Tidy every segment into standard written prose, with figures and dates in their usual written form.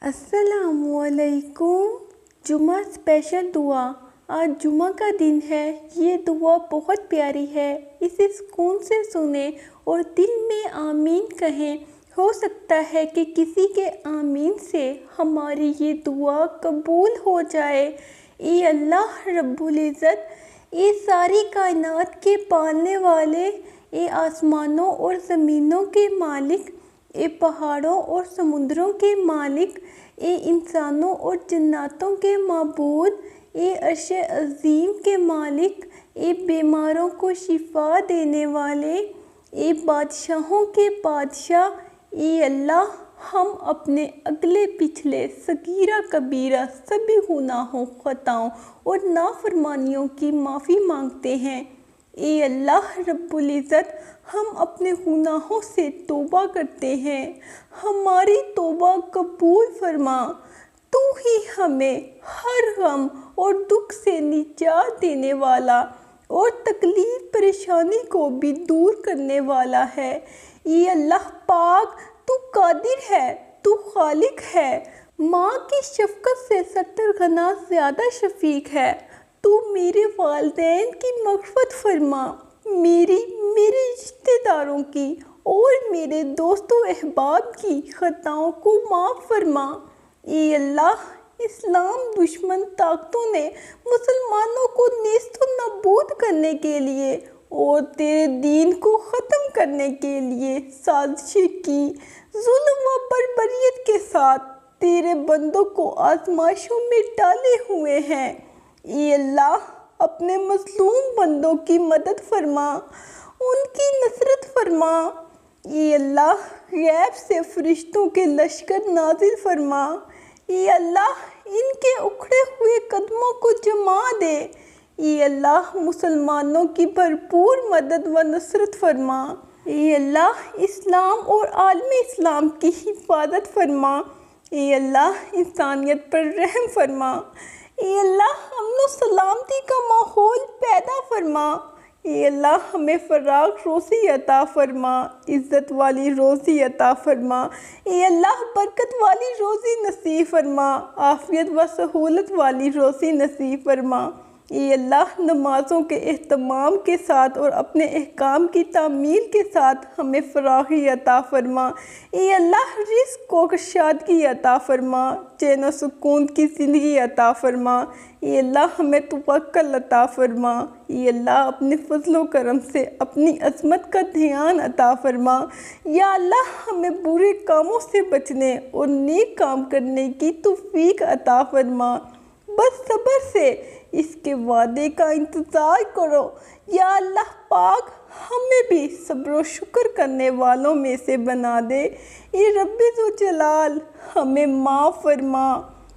السلام علیکم۔ جمعہ اسپیشل دعا۔ آج جمعہ کا دن ہے۔ یہ دعا بہت پیاری ہے، اسے سکون سے سنیں اور دل میں آمین کہیں۔ ہو سکتا ہے کہ کسی کے آمین سے ہماری یہ دعا قبول ہو جائے۔ اے اللہ رب العزت، اے ساری کائنات کے پالنے والے، اے آسمانوں اور زمینوں کے مالک، اے پہاڑوں اور سمندروں کے مالک، اے انسانوں اور جناتوں کے معبود، اے عرش عظیم کے مالک، اے بیماروں کو شفا دینے والے، اے بادشاہوں کے بادشاہ، اے اللہ ہم اپنے اگلے پچھلے صغیرہ کبیرہ سبھی گناہوں، خطاؤں اور نافرمانیوں کی معافی مانگتے ہیں۔ اے اللہ رب العزت، ہم اپنے گناہوں سے توبہ کرتے ہیں، ہماری توبہ قبول فرما۔ تو ہی ہمیں ہر غم اور دکھ سے نجات دینے والا اور تکلیف پریشانی کو بھی دور کرنے والا ہے۔ اے اللہ پاک، تو قادر ہے، تو خالق ہے، ماں کی شفقت سے 70 گنا زیادہ شفیق ہے۔ تو میرے والدین کی مغفرت فرما، میرے رشتہ داروں کی اور میرے دوست و احباب کی خطاؤں کو معاف فرما۔ اے اللہ، اسلام دشمن طاقتوں نے مسلمانوں کو نیست و نابود کرنے کے لیے اور تیرے دین کو ختم کرنے کے لیے سازشیں کی، ظلم و بربریت کے ساتھ تیرے بندوں کو آزمائشوں میں ڈالے ہوئے ہیں۔ اے اللہ، اپنے مظلوم بندوں کی مدد فرما، ان کی نصرت فرما۔ اے اللہ، غیب سے فرشتوں کے لشکر نازل فرما۔ اے اللہ، ان کے اکھڑے ہوئے قدموں کو جما دے۔ اے اللہ، مسلمانوں کی بھرپور مدد و نصرت فرما۔ اے اللہ، اسلام اور عالم اسلام کی حفاظت فرما۔ اے اللہ، انسانیت پر رحم فرما۔ اے اللہ، امن و سلامتی کا ماحول پیدا فرما۔ اے اللہ، ہمیں فراغ روزی عطا فرما، عزت والی روزی عطا فرما۔ اے اللہ، برکت والی روزی نصیب فرما، عافیت و سہولت والی روزی نصیب فرما۔ اے اللہ، نمازوں کے اہتمام کے ساتھ اور اپنے احکام کی تعمیل کے ساتھ ہمیں فراغی عطا فرما۔ اے اللہ، رزق و کشادگی عطا فرما، چین و سکون کی زندگی عطا فرما۔ اے اللہ، ہمیں توکل عطا فرما۔ اے اللہ، اپنے فضل و کرم سے اپنی عظمت کا دھیان عطا فرما۔ یا اللہ، ہمیں برے کاموں سے بچنے اور نیک کام کرنے کی توفیق عطا فرما۔ بس صبر سے اس کے وعدے کا انتظار کرو۔ یا اللہ پاک، ہمیں بھی صبر و شکر کرنے والوں میں سے بنا دے۔ اے رب ذوالجلال، ہمیں معاف فرما۔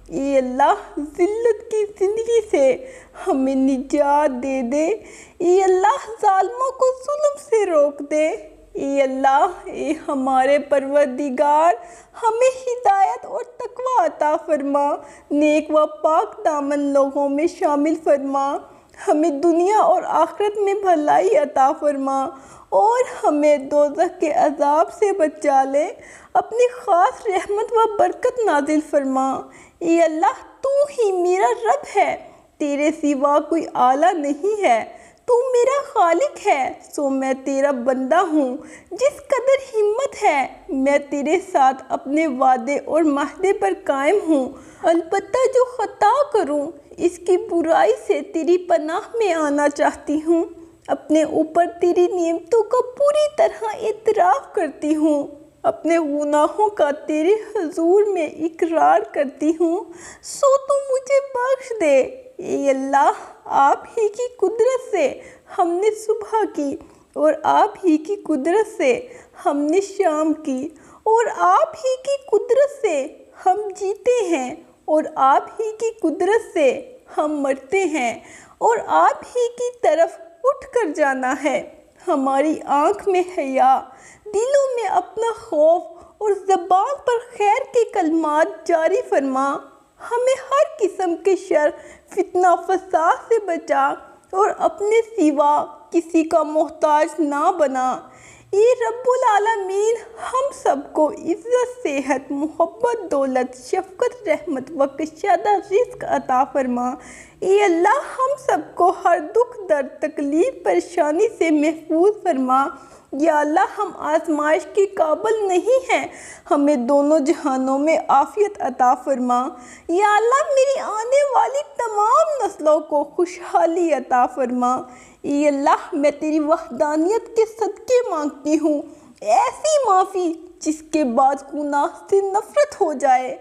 اے اللہ، ذلت کی زندگی سے ہمیں نجات دے دے۔ اے اللہ، ظالموں کو ظلم سے روک دے۔ اے اللہ، اے ہمارے پروردگار، ہمیں ہدایت اور تقوی عطا فرما، نیک و پاک دامن لوگوں میں شامل فرما، ہمیں دنیا اور آخرت میں بھلائی عطا فرما اور ہمیں دوزخ کے عذاب سے بچا لے، اپنی خاص رحمت و برکت نازل فرما۔ اے اللہ، تو ہی میرا رب ہے، تیرے سوا کوئی اعلیٰ نہیں ہے، تو میرا خالق ہے سو میں تیرا بندہ ہوں۔ جس قدر ہمت ہے میں تیرے ساتھ اپنے وعدے اور معاہدے پر قائم ہوں، البتہ جو خطا کروں اس کی برائی سے تیری پناہ میں آنا چاہتی ہوں۔ اپنے اوپر تیری نعمتوں کا پوری طرح اعتراف کرتی ہوں، اپنے گناہوں کا تیرے حضور میں اقرار کرتی ہوں، سو تو مجھے بخش دے۔ اے اللہ، آپ ہی کی قدرت سے ہم نے صبح کی اور آپ ہی کی قدرت سے ہم نے شام کی، اور آپ ہی کی قدرت سے ہم جیتے ہیں اور آپ ہی کی قدرت سے ہم مرتے ہیں اور آپ ہی کی طرف اٹھ کر جانا ہے۔ ہماری آنکھ میں حیا، دلوں میں اپنا خوف اور زبان پر خیر کے کلمات جاری فرما۔ ہمیں ہر قسم کے شر، فتنہ فساد سے بچا اور اپنے سوا کسی کا محتاج نہ بنا۔ اے رب العالمین ہم سب کو عزت، صحت، محبت، دولت، شفقت، رحمت و کشادہ رزق عطا فرما۔ اے اللہ ہم سب کو ہر دکھ، درد، تکلیف، پریشانی سے محفوظ فرما۔ یا اللہ ہم آزمائش کے قابل نہیں ہیں، ہمیں دونوں جہانوں میں عافیت عطا فرما۔ یا اللہ میری آنے والی تمام نسلوں کو خوشحالی عطا فرما۔ اے اللہ میں تیری وحدانیت کے صدقے مانگتی ہوں، ایسی معافی جس کے بعد گناہ سے نفرت ہو جائے،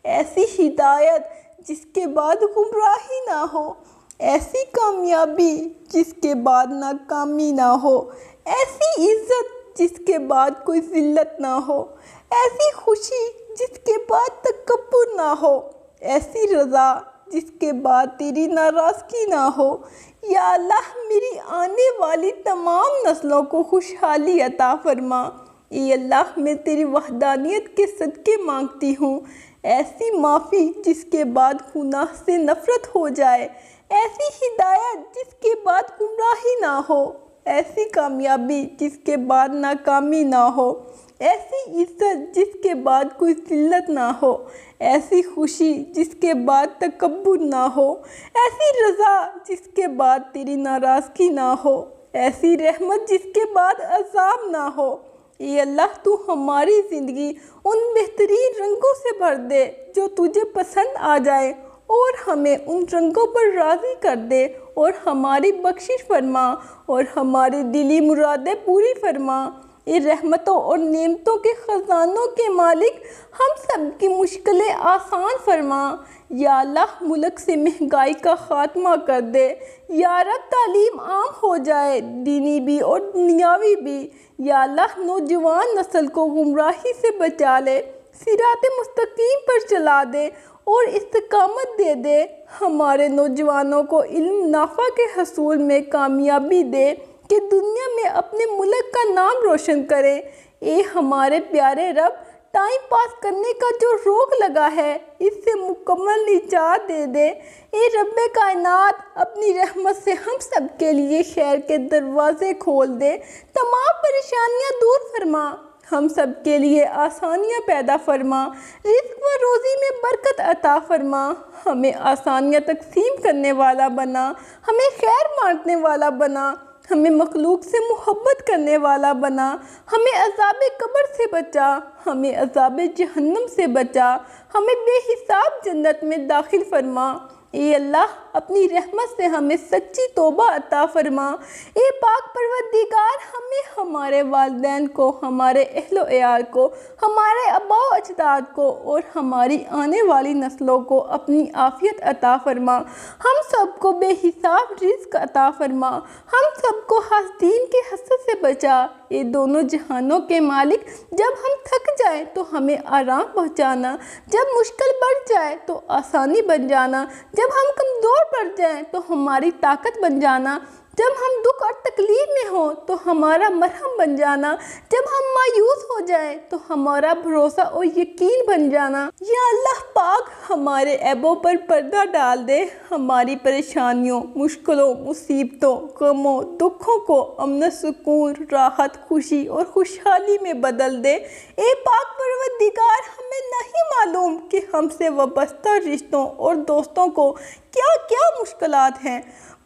ایسی ہدایت جس کے بعد گمراہی نہ ہو، ایسی کامیابی جس کے بعد ناکامی نہ ہو، ایسی عزت جس کے بعد کوئی ذلت نہ ہو، ایسی خوشی جس کے بعد تکبر نہ ہو، ایسی رضا جس کے بعد تیری ناراضگی نہ ہو۔ یا اللہ میری آنے والی تمام نسلوں کو خوشحالی عطا فرما۔ اے اللہ میں تیری وحدانیت کے صدقے مانگتی ہوں، ایسی معافی جس کے بعد گناہ سے نفرت ہو جائے، ایسی ہدایت جس کے بعد گمراہی نہ ہو، ایسی کامیابی جس کے بعد ناکامی نہ ہو، ایسی عزت جس کے بعد کوئی ذلت نہ ہو، ایسی خوشی جس کے بعد تکبر نہ ہو، ایسی رضا جس کے بعد تیری ناراضگی نہ ہو، ایسی رحمت جس کے بعد عذاب نہ ہو۔ اے اللہ تو ہماری زندگی ان بہترین رنگوں سے بھر دے جو تجھے پسند آ جائے، اور ہمیں ان رنگوں پر راضی کر دے، اور ہماری بخشش فرما اور ہماری دلی مرادیں پوری فرما۔ اے رحمتوں اور نعمتوں کے خزانوں کے مالک ہم سب کی مشکلیں آسان فرما۔ یا اللہ ملک سے مہنگائی کا خاتمہ کر دے۔ یا رب تعلیم عام ہو جائے، دینی بھی اور دنیاوی بھی۔ یا اللہ نوجوان نسل کو گمراہی سے بچا لے، صراط مستقیم پر چلا دے اور استقامت دے دے۔ ہمارے نوجوانوں کو علم نافع کے حصول میں کامیابی دے کہ دنیا میں اپنے ملک کا نام روشن کریں۔ اے ہمارے پیارے رب، ٹائم پاس کرنے کا جو روگ لگا ہے اس سے مکمل نجات دے دے۔ اے رب کائنات اپنی رحمت سے ہم سب کے لیے خیر کے دروازے کھول دے، تمام پریشانیاں دور فرما، ہم سب کے لیے آسانیاں پیدا فرما، رزق و روزی میں برکت عطا فرما، ہمیں آسانیاں تقسیم کرنے والا بنا، ہمیں خیر بانٹنے والا بنا، ہمیں مخلوق سے محبت کرنے والا بنا، ہمیں عذاب قبر سے بچا، ہمیں عذاب جہنم سے بچا، ہمیں بے حساب جنت میں داخل فرما۔ اے اللہ اپنی رحمت سے ہمیں سچی توبہ عطا فرما۔ اے پاک پروردگار ہمیں، ہمارے والدین کو، ہمارے اہل و عیال کو، ہمارے آباء و اجداد کو اور ہماری آنے والی نسلوں کو اپنی عافیت عطا فرما۔ ہم سب کو بے حساب رزق عطا فرما، ہم سب کو حاسدین کے حسد سے بچا۔ اے دونوں جہانوں کے مالک، جب ہم تھک جائیں تو ہمیں آرام پہنچانا، جب مشکل بڑھ جائے تو آسانی بن جانا، جب ہم کمزور پڑ جائیں تو ہماری طاقت بن جانا، جب ہم دکھ اور تکلیف میں ہوں تو ہمارا مرہم بن جانا، جب ہم مایوس ہو جائیں تو ہمارا بھروسہ اور یقین بن جانا۔ یا اللہ پاک ہمارے عیبوں پر پردہ ڈال دے، ہماری پریشانیوں، مشکلوں، مصیبتوں، غموں، دکھوں کو امن، سکون، راحت، خوشی اور خوشحالی میں بدل دے۔ اے پاک پروردگار ہمیں نہیں معلوم کہ ہم سے وابستہ رشتوں اور دوستوں کو کیا کیا مشکلات ہیں،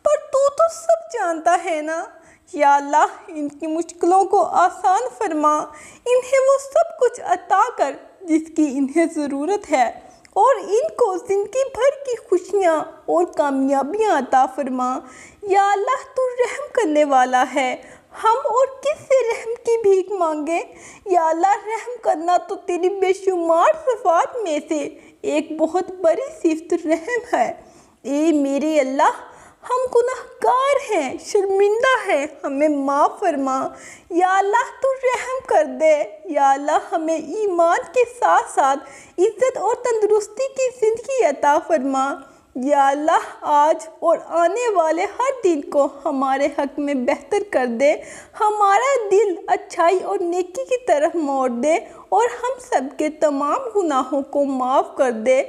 پر تو سب جانتا ہے نا۔ یا اللہ ان کی مشکلوں کو آسان فرما، انہیں وہ سب کچھ عطا کر جس کی انہیں ضرورت ہے، اور ان کو زندگی بھر کی خوشیاں اور کامیابیاں عطا فرما۔ یا اللہ تو رحم کرنے والا ہے، ہم اور کس سے رحم کی بھیک مانگے۔ یا اللہ رحم کرنا تو تیری بے شمار صفات میں سے ایک بہت بڑی صفت رحم ہے۔ اے میرے اللہ ہم گناہ گار ہیں، شرمندہ ہیں، ہمیں معاف فرما۔ یا اللہ تو رحم کر دے۔ یا اللہ ہمیں ایمان کے ساتھ ساتھ عزت اور تندرستی کی زندگی عطا فرما۔ یا اللہ آج اور آنے والے ہر دن کو ہمارے حق میں بہتر کر دے، ہمارا دل اچھائی اور نیکی کی طرف موڑ دے، اور ہم سب کے تمام گناہوں کو معاف کر دے۔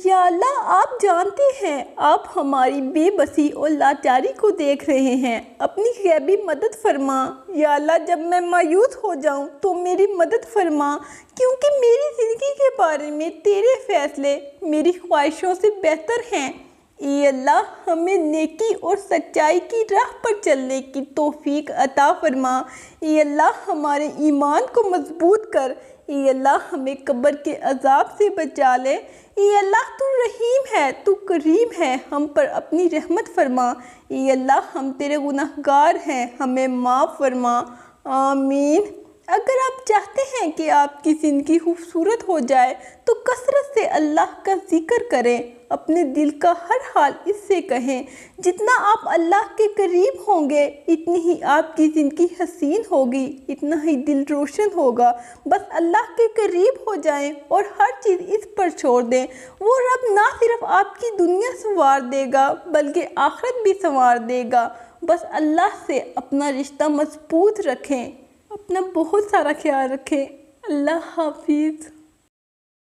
یا اللہ آپ جانتے ہیں، آپ ہماری بے بسی اور لاچاری کو دیکھ رہے ہیں، اپنی غیبی مدد فرما۔ یا اللہ جب میں مایوس ہو جاؤں تو میری مدد فرما، کیونکہ میری زندگی کے بارے میں تیرے فیصلے میری خواہشوں سے بہتر ہیں۔ اے اللہ ہمیں نیکی اور سچائی کی راہ پر چلنے کی توفیق عطا فرما۔ اے اللہ ہمارے ایمان کو مضبوط کر۔ اے اللہ ہمیں قبر کے عذاب سے بچا لے۔ اے اللہ تو رحیم ہے، تو کریم ہے، ہم پر اپنی رحمت فرما۔ اے اللہ ہم تیرے گناہگار ہیں، ہمیں معاف فرما۔ آمین۔ اگر آپ چاہتے ہیں کہ آپ کی زندگی خوبصورت ہو جائے تو کثرت سے اللہ کا ذکر کریں، اپنے دل کا ہر حال اس سے کہیں۔ جتنا آپ اللہ کے قریب ہوں گے اتنی ہی آپ کی زندگی حسین ہوگی، اتنا ہی دل روشن ہوگا۔ بس اللہ کے قریب ہو جائیں اور ہر چیز اس پر چھوڑ دیں، وہ رب نہ صرف آپ کی دنیا سنوار دے گا بلکہ آخرت بھی سنوار دے گا۔ بس اللہ سے اپنا رشتہ مضبوط رکھیں، اپنا بہت سارا خیال رکھیں۔ اللہ حافظ۔